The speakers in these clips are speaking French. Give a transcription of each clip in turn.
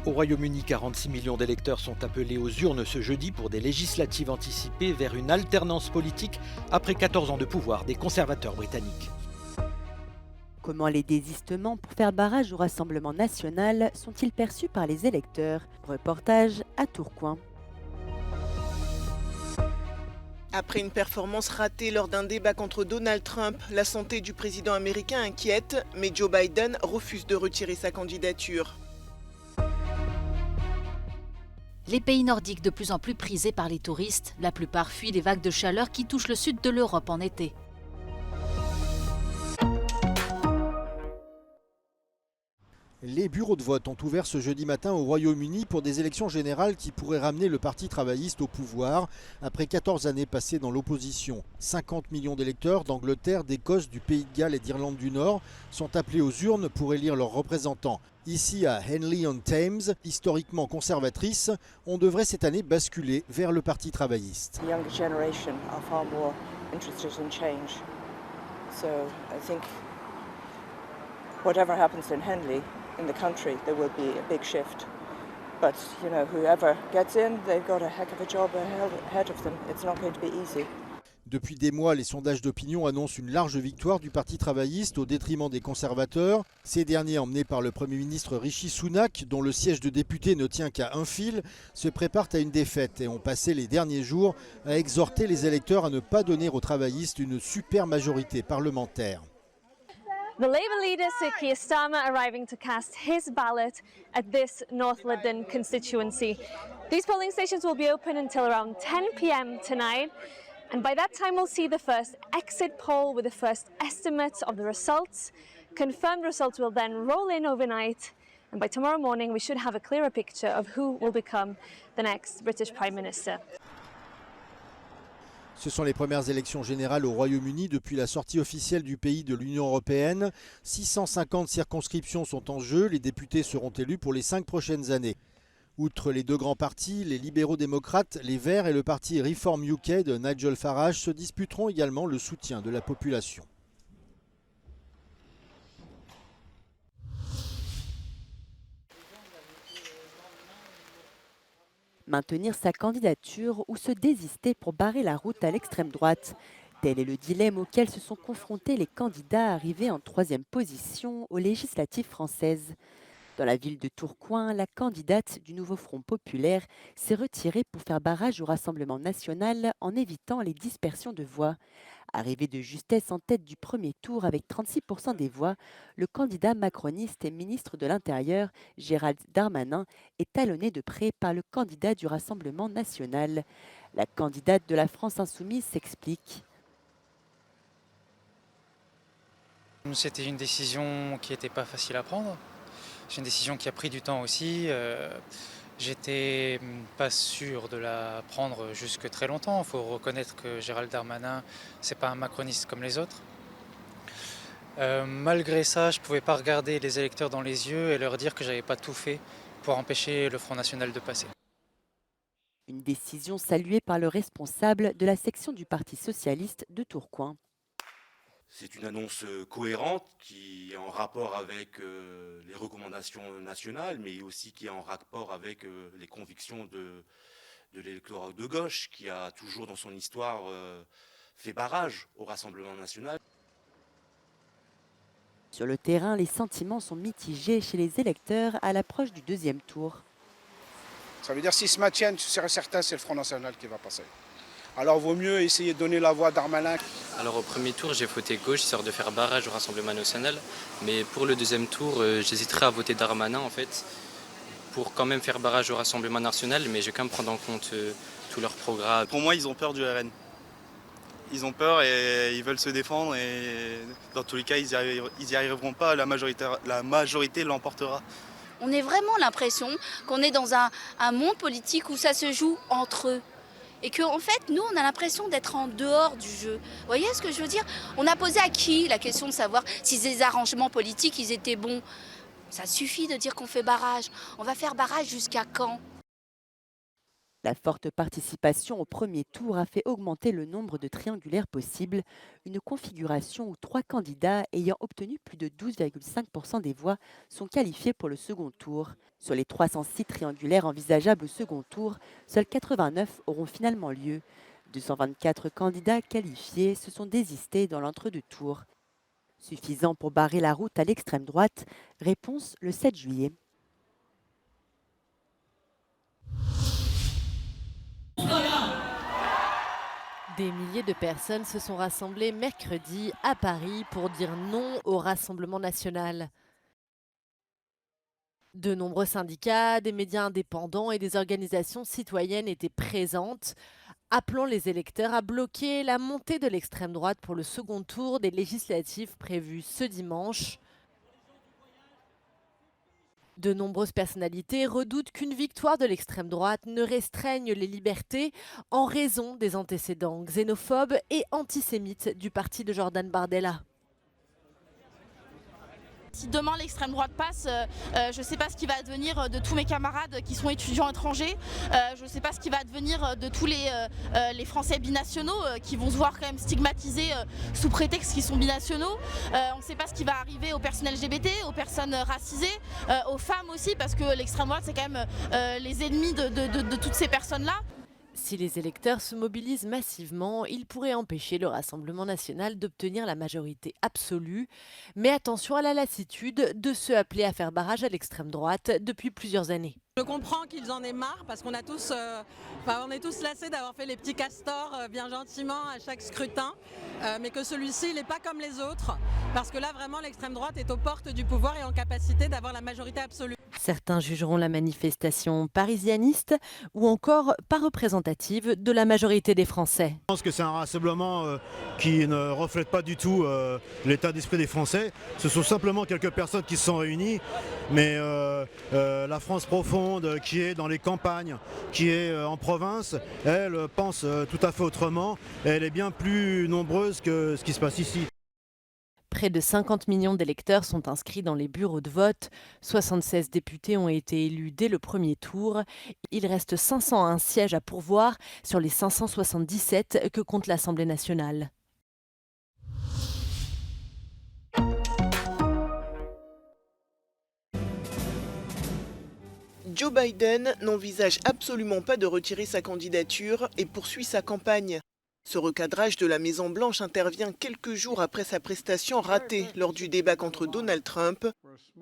Au Royaume-Uni, 46 millions d'électeurs sont appelés aux urnes ce jeudi pour des législatives anticipées vers une alternance politique après 14 ans de pouvoir des conservateurs britanniques. Comment les désistements pour faire barrage au Rassemblement national sont-ils perçus par les électeurs? Reportage à Tourcoing. Après une performance ratée lors d'un débat contre Donald Trump, la santé du président américain inquiète, mais Joe Biden refuse de retirer sa candidature. Les pays nordiques de plus en plus prisés par les touristes, la plupart fuient les vagues de chaleur qui touchent le sud de l'Europe en été. Les bureaux de vote ont ouvert ce jeudi matin au Royaume-Uni pour des élections générales qui pourraient ramener le Parti travailliste au pouvoir après 14 années passées dans l'opposition. 50 millions d'électeurs d'Angleterre, d'Écosse, du Pays de Galles et d'Irlande du Nord sont appelés aux urnes pour élire leurs représentants. Ici à Henley-on-Thames, historiquement conservatrice, on devrait cette année basculer vers le Parti travailliste. The younger generation are far more interested in change. So I think whatever happens in Henley, in the country, there will be a big shift. But, you know, whoever gets in, they've got a heck of a job ahead of them. It's not going to be easy. Depuis des mois, les sondages d'opinion annoncent une large victoire du Parti travailliste au détriment des conservateurs. Ces derniers, emmenés par le Premier ministre Rishi Sunak, dont le siège de député ne tient qu'à un fil, se préparent à une défaite et ont passé les derniers jours à exhorter les électeurs à ne pas donner aux travaillistes une super majorité parlementaire. The Labour leader Sir Keir Starmer arriving to cast his ballot at this North London constituency. These polling stations will be open until around 10 p.m. tonight, and by that time we'll see the first exit poll with the first estimates of the results. Confirmed results will then roll in overnight, and by tomorrow morning we should have a clearer picture of who will become the next British Prime Minister. Ce sont les premières élections générales au Royaume-Uni depuis la sortie officielle du pays de l'Union européenne. 650 circonscriptions sont en jeu. Les députés seront élus pour les 5 prochaines années. Outre les deux grands partis, les libéraux-démocrates, les Verts et le parti Reform UK de Nigel Farage se disputeront également le soutien de la population. Maintenir sa candidature ou se désister pour barrer la route à l'extrême droite. Tel est le dilemme auquel se sont confrontés les candidats arrivés en 3e position aux législatives françaises. Dans la ville de Tourcoing, la candidate du nouveau Front populaire s'est retirée pour faire barrage au Rassemblement national en évitant les dispersions de voix. Arrivé de justesse en tête du premier tour avec 36% des voix, le candidat macroniste et ministre de l'Intérieur, Gérald Darmanin, est talonné de près par le candidat du Rassemblement national. La candidate de la France insoumise s'explique. C'était une décision qui n'était pas facile à prendre. C'est une décision qui a pris du temps aussi. J'étais pas sûr de la prendre jusque très longtemps. Il faut reconnaître que Gérald Darmanin, c'est pas un macroniste comme les autres. Malgré ça, je pouvais pas regarder les électeurs dans les yeux et leur dire que j'avais pas tout fait pour empêcher le Front National de passer. Une décision saluée par le responsable de la section du Parti socialiste de Tourcoing. C'est une annonce cohérente qui est en rapport avec les recommandations nationales, mais aussi qui est en rapport avec les convictions de l'électorat de gauche, qui a toujours dans son histoire fait barrage au Rassemblement national. Sur le terrain, les sentiments sont mitigés chez les électeurs à l'approche du 2e tour. Ça veut dire s'ils se maintiennent, c'est certain, c'est le Front National qui va passer. Alors, vaut mieux essayer de donner la voix à Darmanin. Alors, au premier tour, j'ai voté gauche, histoire de faire barrage au Rassemblement national. Mais pour le 2e tour, j'hésiterai à voter Darmanin, en fait, pour quand même faire barrage au Rassemblement national, mais je vais quand même prendre en compte tout leur programme. Pour moi, ils ont peur du RN. Ils ont peur et ils veulent se défendre. Et dans tous les cas, ils y arriveront pas. La majorité l'emportera. On a vraiment l'impression qu'on est dans un monde politique où ça se joue entre eux. Et qu'en fait, nous, on a l'impression d'être en dehors du jeu. Vous voyez ce que je veux dire? On a posé à qui la question de savoir si ces arrangements politiques, ils étaient bons? Ça suffit de dire qu'on fait barrage. On va faire barrage jusqu'à quand? La forte participation au premier tour a fait augmenter le nombre de triangulaires possibles, une configuration où 3 candidats ayant obtenu plus de 12,5% des voix sont qualifiés pour le second tour. Sur les 306 triangulaires envisageables au second tour, seuls 89 auront finalement lieu. 224 candidats qualifiés se sont désistés dans l'entre-deux tours. Suffisant pour barrer la route à l'extrême droite? Réponse le 7 juillet. Des milliers de personnes se sont rassemblées mercredi à Paris pour dire non au Rassemblement national. De nombreux syndicats, des médias indépendants et des organisations citoyennes étaient présentes, appelant les électeurs à bloquer la montée de l'extrême droite pour le second tour des législatives prévues ce dimanche. De nombreuses personnalités redoutent qu'une victoire de l'extrême droite ne restreigne les libertés en raison des antécédents xénophobes et antisémites du parti de Jordan Bardella. Si demain l'extrême droite passe, je ne sais pas ce qui va advenir de tous mes camarades qui sont étudiants étrangers. Je ne sais pas ce qui va advenir de tous les Français binationaux qui vont se voir quand même stigmatisés sous prétexte qu'ils sont binationaux. On ne sait pas ce qui va arriver aux personnes LGBT, aux personnes racisées, aux femmes aussi, parce que l'extrême droite c'est quand même les ennemis de toutes ces personnes-là. Si les électeurs se mobilisent massivement, ils pourraient empêcher le Rassemblement national d'obtenir la majorité absolue. Mais attention à la lassitude de ceux appelés à faire barrage à l'extrême droite depuis plusieurs années. Je comprends qu'ils en aient marre parce qu'on a tous, on est tous lassés d'avoir fait les petits castors bien gentiment à chaque scrutin, mais que celui-ci n'est pas comme les autres, parce que là vraiment l'extrême droite est aux portes du pouvoir et en capacité d'avoir la majorité absolue. Certains jugeront la manifestation parisianiste ou encore pas représentative de la majorité des Français. Je pense que c'est un rassemblement qui ne reflète pas du tout l'état d'esprit des Français. Ce sont simplement quelques personnes qui se sont réunies, mais la France profonde qui est dans les campagnes, qui est en province, elle pense tout à fait autrement. Elle est bien plus nombreuse que ce qui se passe ici. Près de 50 millions d'électeurs sont inscrits dans les bureaux de vote. 76 députés ont été élus dès le premier tour. Il reste 501 sièges à pourvoir sur les 577 que compte l'Assemblée nationale. Joe Biden n'envisage absolument pas de retirer sa candidature et poursuit sa campagne. Ce recadrage de la Maison-Blanche intervient quelques jours après sa prestation ratée lors du débat contre Donald Trump,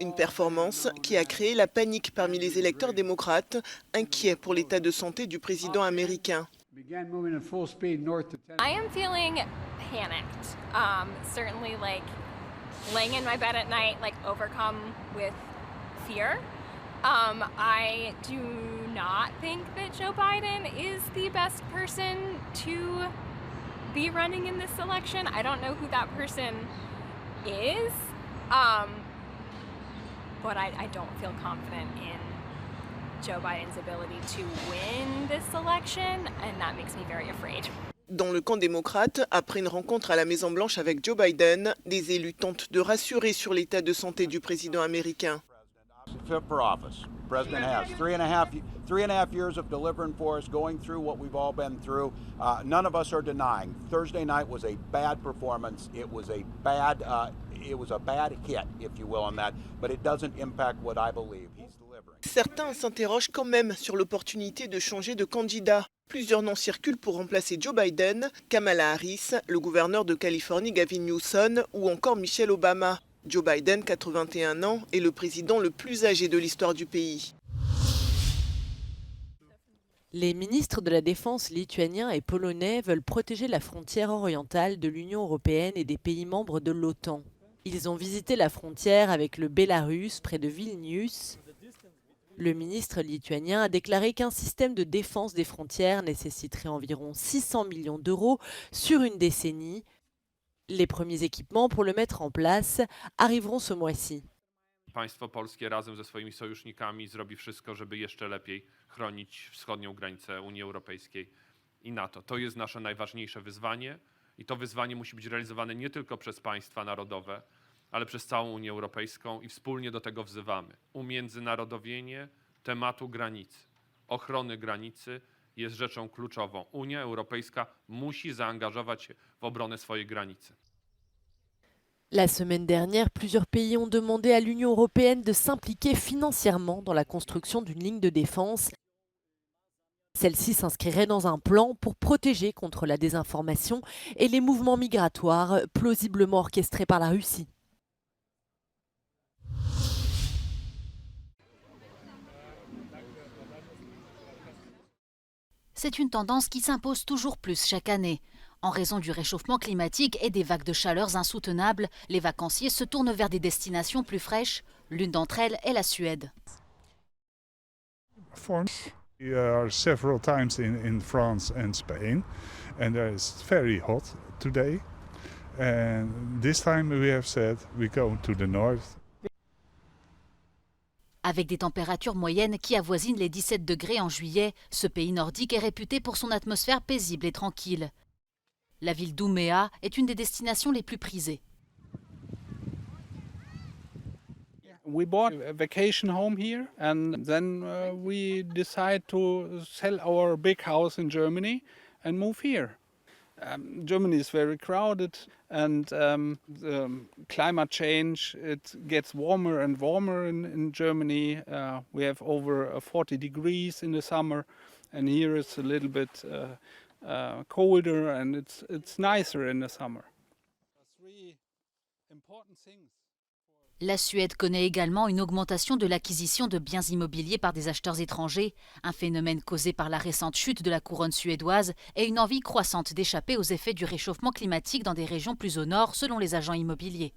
une performance qui a créé la panique parmi les électeurs démocrates, inquiets pour l'état de santé du président américain. I am feeling panicked. Certainly laying in my bed at night, overcome with fear. I do not think that Joe Biden is the best person to be running in this election. I don't know who that person is, but I don't feel confident in Joe Biden's ability to win this election, and that makes me very afraid. Dans le camp démocrate, après une rencontre à la Maison-Blanche avec Joe Biden, des élus tentent de rassurer sur l'état de santé du président américain. Fit for office. The president has three and a half years of delivering for us, going through what we've all been through. None of us are denying. Thursday night was a bad performance. It was a bad hit, if you will, on that. But it doesn't impact what I believe he's delivering. Certains s'interrogent quand même sur l'opportunité de changer de candidat. Plusieurs noms circulent pour remplacer Joe Biden, Kamala Harris, le gouverneur de Californie Gavin Newsom ou encore Michelle Obama. Joe Biden, 81 ans, est le président le plus âgé de l'histoire du pays. Les ministres de la Défense lituaniens et polonais veulent protéger la frontière orientale de l'Union européenne et des pays membres de l'OTAN. Ils ont visité la frontière avec le Bélarus, près de Vilnius. Le ministre lituanien a déclaré qu'un système de défense des frontières nécessiterait environ 600 millions d'euros sur une décennie. Les premiers équipements pour le mettre en place arriveront ce mois-ci. Państwo polskie razem ze swoimi sojusznikami zrobi wszystko, żeby jeszcze lepiej chronić wschodnią granicę Unii Europejskiej i NATO. To jest nasze najważniejsze wyzwanie i to wyzwanie musi być realizowane nie tylko przez państwa narodowe, ale przez całą Unię Europejską i wspólnie do tego wzywamy. Umiędzynarodowienie tematu granicy, ochrony granicy jest rzeczą kluczową. Unia Europejska musi zaangażować się w obronę swojej granicy. La semaine dernière, plusieurs pays ont demandé à l'Union européenne de s'impliquer financièrement dans la construction d'une ligne de défense. Celle-ci s'inscrirait dans un plan pour protéger contre la désinformation et les mouvements migratoires plausiblement orchestrés par la Russie. C'est une tendance qui s'impose toujours plus chaque année. En raison du réchauffement climatique et des vagues de chaleur insoutenables, les vacanciers se tournent vers des destinations plus fraîches. L'une d'entre elles est la Suède. We are several times in France and Spain, and it's very hot today. And this time we have said we go to the north. Avec des températures moyennes qui avoisinent les 17 degrés en juillet, ce pays nordique est réputé pour son atmosphère paisible et tranquille. La ville d'Ouméa est une des destinations les plus prisées. We bought a vacation home here and then we decided to sell our big house in Germany and move here. Germany is very crowded and the climate change, it gets warmer and warmer in Germany. We have over 40 degrees in the summer and here it's a little bit colder and it's nicer in the summer. La Suède connaît également une augmentation de l'acquisition de biens immobiliers par des acheteurs étrangers, un phénomène causé par la récente chute de la couronne suédoise et une envie croissante d'échapper aux effets du réchauffement climatique dans des régions plus au nord, selon les agents immobiliers.